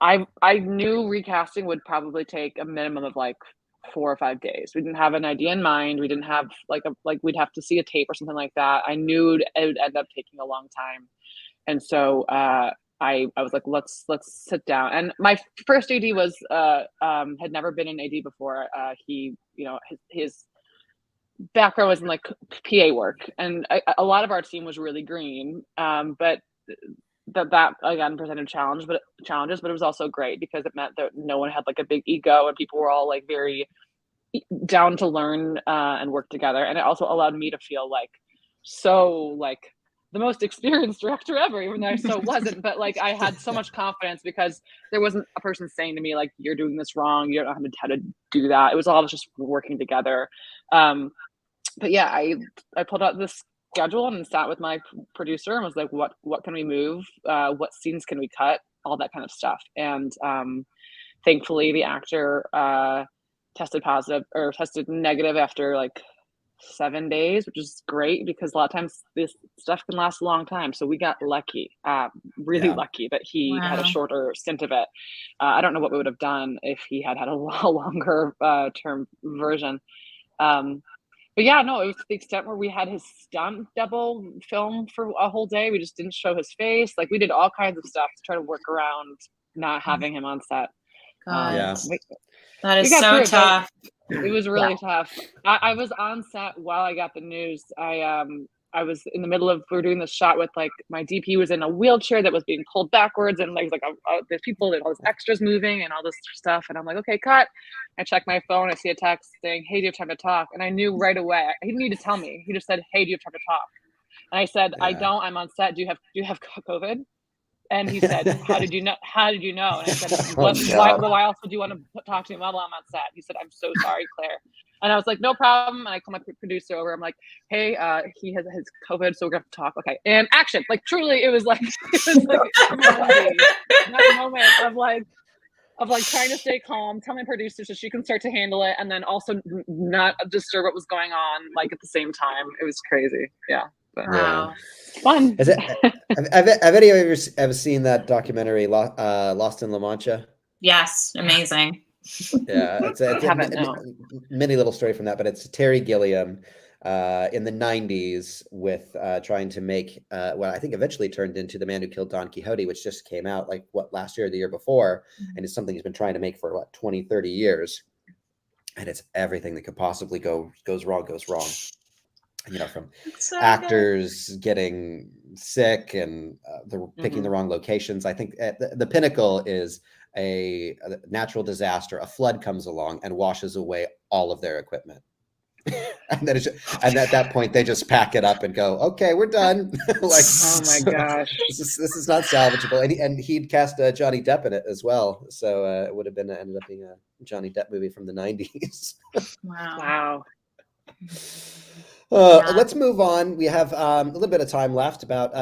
I knew recasting would probably take a minimum of like 4 or 5 days. We didn't have an idea in mind. We didn't have like we'd have to see a tape or something like that. I knew it would end up taking a long time. And so I was like, let's sit down. And my first AD was had never been an AD before. He, you know, his background was in like PA work, and a lot of our team was really green. But that again presented challenges, but it was also great because it meant that no one had like a big ego, and people were all like very down to learn and work together. And it also allowed me to feel like the most experienced director ever, even though I so wasn't. But like I had so much confidence because there wasn't a person saying to me like, you're doing this wrong, you don't know how to do that. It was all just working together. But yeah, I pulled out this schedule and sat with my producer and was like, what can we move? What scenes can we cut? All that kind of stuff. And thankfully the actor tested positive or tested negative after like 7 days, which is great because a lot of times this stuff can last a long time. So we got lucky, really lucky that he had a shorter stint of it. I don't know what we would have done if he had a longer term version. But yeah, no, it was to the extent where we had his stunt double film for a whole day. We just didn't show his face. Like we did all kinds of stuff to try to work around not having him on set. God, that is so tough. It was really tough. I was on set while I got the news. I was in the middle of, we were doing this shot with like, my DP was in a wheelchair that was being pulled backwards, and like there's people and all these extras moving and all this stuff. And I'm like, okay, cut. I check my phone. I see a text saying, hey, do you have time to talk? And I knew right away. He didn't need to tell me. He just said, hey, do you have time to talk? And I said, I don't. I'm on set. Do you have COVID? And he said, how did you know? And I said, why else would you want to talk to me while I'm on set? He said, I'm so sorry, Claire. And I was like, no problem. And I call my producer over. I'm like, hey, he has COVID, so we're gonna have to talk. Okay, and action. Like truly, it was like that moment of like trying to stay calm, tell my producer so she can start to handle it, and then also not disturb what was going on like at the same time. It was crazy. Yeah. But, wow. Fun. Have any of you ever seen that documentary Lost in La Mancha? Yes, amazing. Yeah, it's a mini little story from that, but it's Terry Gilliam in the 90s with trying to make what I think eventually turned into The Man Who Killed Don Quixote, which just came out like last year or the year before, and it's something he's been trying to make for 20, 30 years. And it's everything that could possibly goes wrong. You know, from actors getting sick and picking the wrong locations. I think the pinnacle is a natural disaster. A flood comes along and washes away all of their equipment. And at that point, they just pack it up and go, okay, we're done. Like, oh my gosh, this is not salvageable. And he'd cast Johnny Depp in it as well. So it would have ended up being a Johnny Depp movie from the 90s. Wow. Let's move on. We have a little bit of time left, about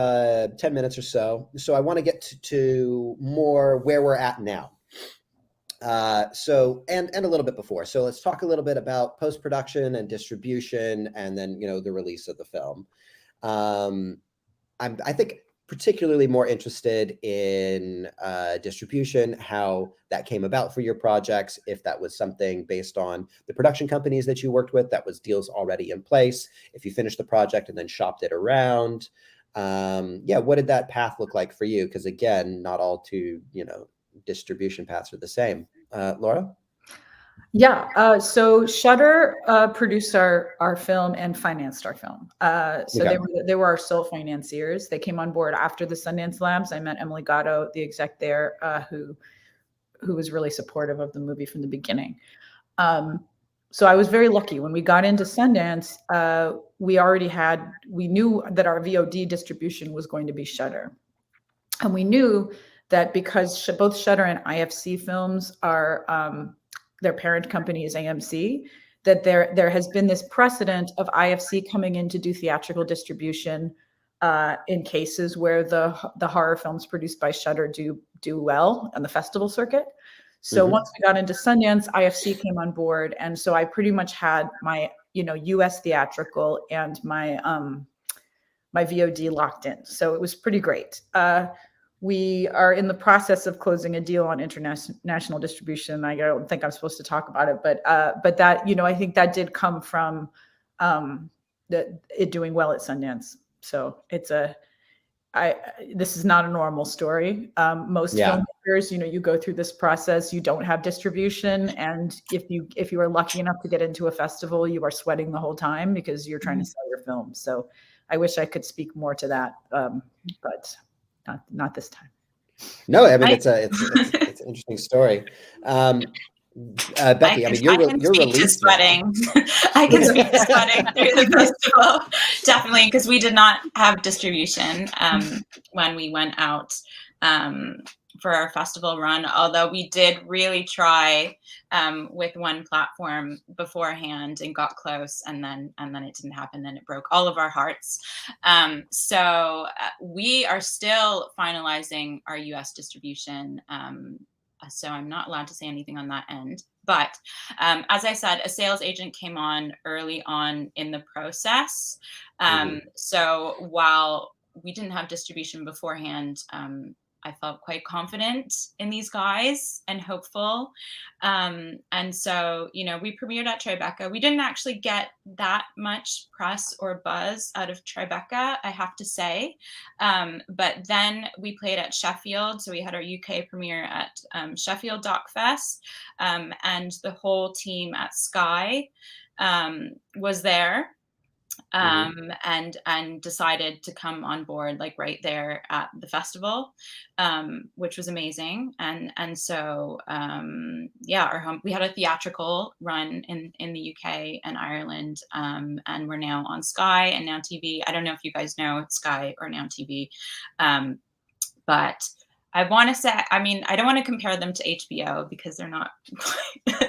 10 minutes or so. So I want to get to more where we're at now. So and a little bit before. So let's talk a little bit about post-production and distribution, and then the release of the film. I think particularly more interested in distribution, how that came about for your projects, if that was something based on the production companies that you worked with, that was deals already in place, if you finished the project and then shopped it around. What did that path look like for you? Because again, not all distribution paths are the same. Laura? Yeah, so Shudder produced our film and financed our film. They were our sole financiers. They came on board after the Sundance Labs. I met Emily Gatto, the exec there, who was really supportive of the movie from the beginning. So I was very lucky. When we got into Sundance, we knew that our VOD distribution was going to be Shudder. And we knew that because both Shudder and IFC Films are their parent company is AMC, that there has been this precedent of IFC coming in to do theatrical distribution in cases where the horror films produced by Shudder do well on the festival circuit. So once we got into Sundance, IFC came on board, and so I pretty much had my US theatrical and my my VOD locked in. So it was pretty great. We are in the process of closing a deal on international distribution. I don't think I'm supposed to talk about it, but that, I think that did come from it doing well at Sundance. So this is not a normal story. Most filmmakers, you go through this process, you don't have distribution. And if you are lucky enough to get into a festival, you are sweating the whole time because you're trying to sell your film. So I wish I could speak more to that, but not this time. No, I mean it's an interesting story. Becky, you're released. Sweating. I can speak to sweating through the festival, definitely, because we did not have distribution when we went out for our festival run. Although we did really try with one platform beforehand and got close, and then it didn't happen, and it broke all of our hearts. So we are still finalizing our US distribution. so I'm not allowed to say anything on that end. But as I said, a sales agent came on early on in the process. So while we didn't have distribution beforehand, I felt quite confident in these guys and hopeful. And so, you know, we premiered at Tribeca. We didn't actually get that much press or buzz out of Tribeca, I have to say. But then we played at Sheffield. So we had our UK premiere at Sheffield Doc Fest. And the whole team at Sky was there. And decided to come on board like right there at the festival, which was amazing. And so yeah, we had a theatrical run in the UK and Ireland, and we're now on Sky and Now TV. I don't know if you guys know Sky or Now TV, but I want to say, I mean, I don't want to compare them to HBO because they're not,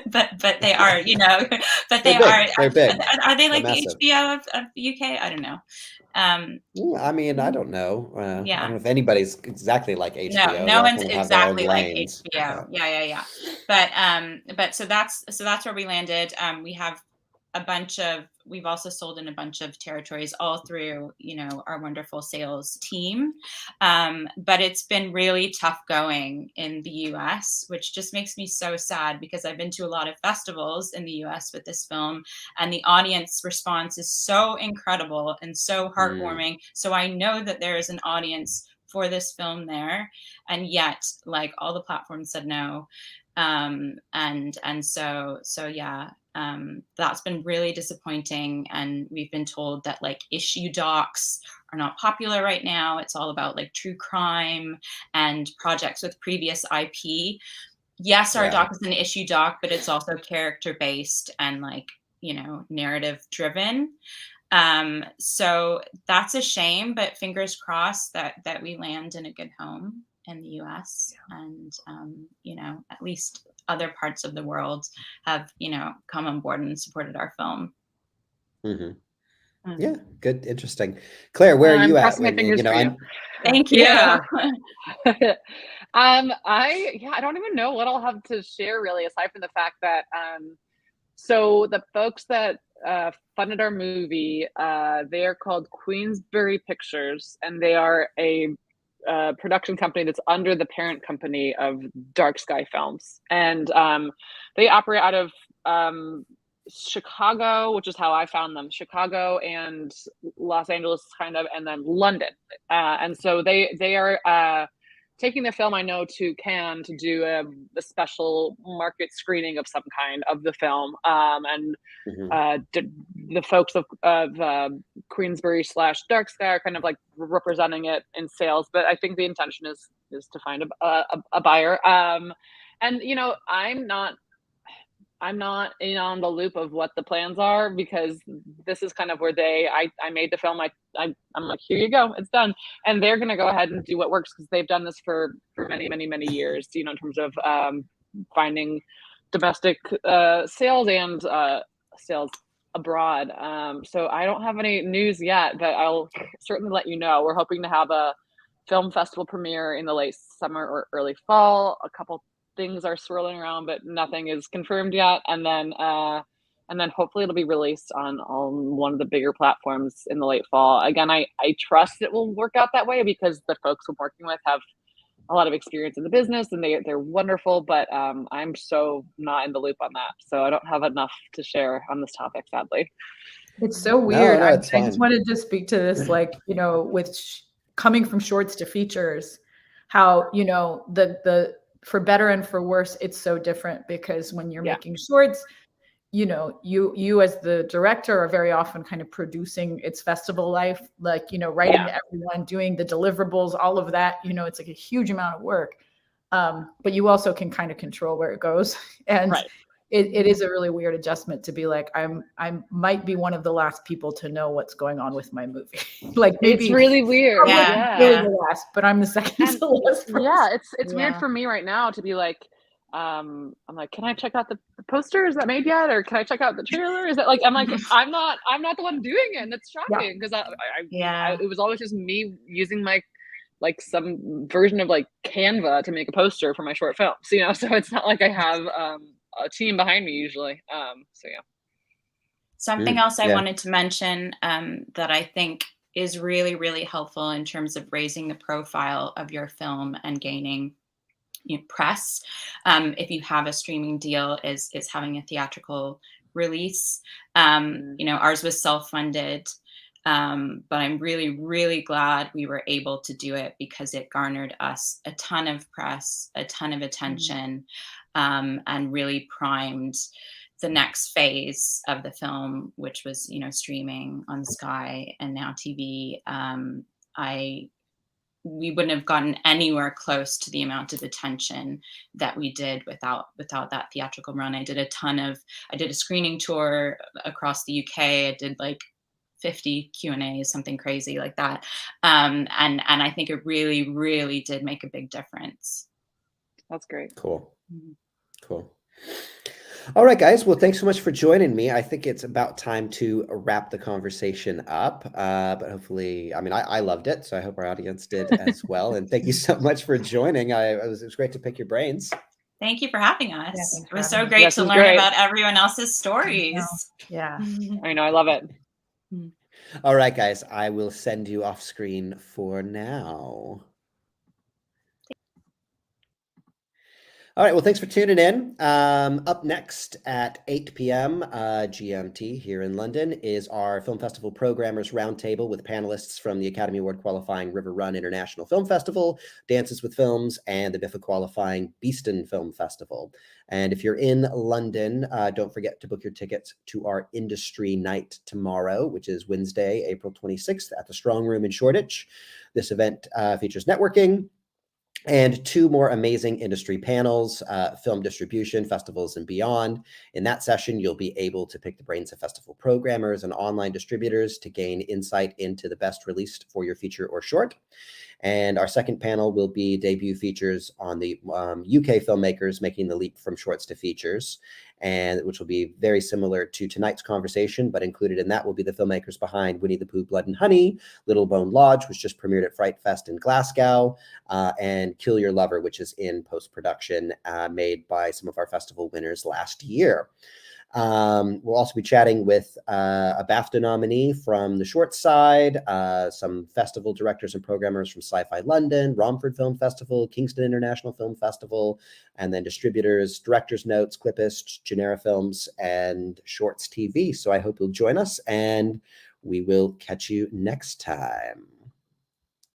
but they are, you know, but they are. They're big. Are they like They're the massive. HBO of the UK? I don't know. I mean, I don't know. Yeah. I don't know if anybody's exactly like HBO. No They all one's kind of have their own exactly like lanes. HBO. Yeah. But so that's where we landed. We have we've also sold in a bunch of territories all through, you know, our wonderful sales team. But it's been really tough going in the US, which just makes me so sad because I've been to a lot of festivals in the US with this film, and the audience response is so incredible and so heartwarming. So I know that there is an audience for this film there, and yet like all the platforms said no. And so yeah, that's been really disappointing. And we've been told that like issue docs are not popular right now. It's all about like true crime and projects with previous IP. Yes, our doc is an issue doc, but it's also character based and like, you know, narrative driven. So that's a shame, but fingers crossed that we land in a good home in the US, and you know, at least other parts of the world have, you know, come on board and supported our film. Yeah, good, interesting. Claire, where are you at? My fingers, you know, thank you. Yeah. I don't even know what I'll have to share really, aside from the fact that so the folks that funded our movie, they are called Queensbury Pictures, and they are a production company that's under the parent company of Dark Sky Films, and they operate out of Chicago, which is how I found them. Chicago and Los Angeles, kind of, and then London. And so they are taking the film, I know, to Cannes to do a special market screening of some kind of the film. And the folks of Queensbury / Dark Sky are kind of like representing it in sales. But I think the intention is to find a buyer. And you know, I'm not in on the loop of what the plans are, because this is kind of where I made the film. I'm like, here you go, it's done. And they're going to go ahead and do what works, because they've done this for many years, you know, in terms of finding domestic sales and sales abroad. So I don't have any news yet, but I'll certainly let you know. We're hoping to have a film festival premiere in the late summer or early fall. A couple things are swirling around, but nothing is confirmed yet. And then hopefully it'll be released on one of the bigger platforms in the late fall. Again, I trust it will work out that way, because the folks I'm working with have a lot of experience in the business, and they're wonderful. But I'm so not in the loop on that, so I don't have enough to share on this topic, sadly. It's so weird. No, I it's fine. just wanted to speak to this, like, you know, with coming from shorts to features, how, you know, the for better and for worse, it's so different, because when you're making shorts, you know, you as the director are very often kind of producing its festival life, like, you know, writing to everyone, doing the deliverables, all of that, you know, it's like a huge amount of work. But you also can kind of control where it goes. And it is a really weird adjustment to be like, I might be one of the last people to know what's going on with my movie. Like, maybe it's really weird. Really the last, but I'm the second to last person. Yeah, it's weird for me right now to be like, I'm like, can I check out the poster? Is that made yet? Or can I check out the trailer? Is that like, I'm like, I'm not the one doing it. And that's shocking, because it was always just me using my like some version of like Canva to make a poster for my short films, you know, so it's not like I have a team behind me usually. So yeah. Something else I yeah. wanted to mention that I think is really, really helpful in terms of raising the profile of your film and gaining press, if you have a streaming deal, is having a theatrical release. Ours was self-funded, but I'm really, really glad we were able to do it because it garnered us a ton of press, a ton of attention, and really primed the next phase of the film, which was, streaming on Sky and NowTv. We wouldn't have gotten anywhere close to the amount of attention that we did without that theatrical run. I did a screening tour across the UK. I did like 50 Q&As, something crazy like that. And I think it really, really did make a big difference. That's great. Cool. Cool. All right, guys. Well, thanks so much for joining me. I think it's about time to wrap the conversation up. But hopefully, I loved it, so I hope our audience did as well. And thank you so much for joining. It was great to pick your brains. Thank you for having us. Yeah, it was so great to learn about everyone else's stories. Yeah. I know. I love it. All right, guys. I will send you off screen for now. All right, well, thanks for tuning in. Up next at 8 p.m. GMT here in London is our Film Festival Programmers Roundtable with panelists from the Academy Award qualifying River Run International Film Festival, Dances with Films, and the BIFA qualifying Beeston Film Festival. And if you're in London, don't forget to book your tickets to our industry night tomorrow, which is Wednesday, April 26th at the Strong Room in Shoreditch. This event features networking and 2 more amazing industry panels, film distribution, festivals, and beyond. In that session, you'll be able to pick the brains of festival programmers and online distributors to gain insight into the best released for your feature or short. And our second panel will be debut features on the UK filmmakers making the leap from shorts to features, and which will be very similar to tonight's conversation, but included in that will be the filmmakers behind Winnie the Pooh, Blood and Honey, Little Bone Lodge, which just premiered at Fright Fest in Glasgow, and Kill Your Lover, which is in post-production, made by some of our festival winners last year. We'll also be chatting with a BAFTA nominee from the short side, some festival directors and programmers from Sci-Fi London, Romford Film Festival, Kingston International Film Festival, and then distributors, Director's Notes, Clipist, Genera Films, and Shorts TV. So I hope you'll join us, and we will catch you next time.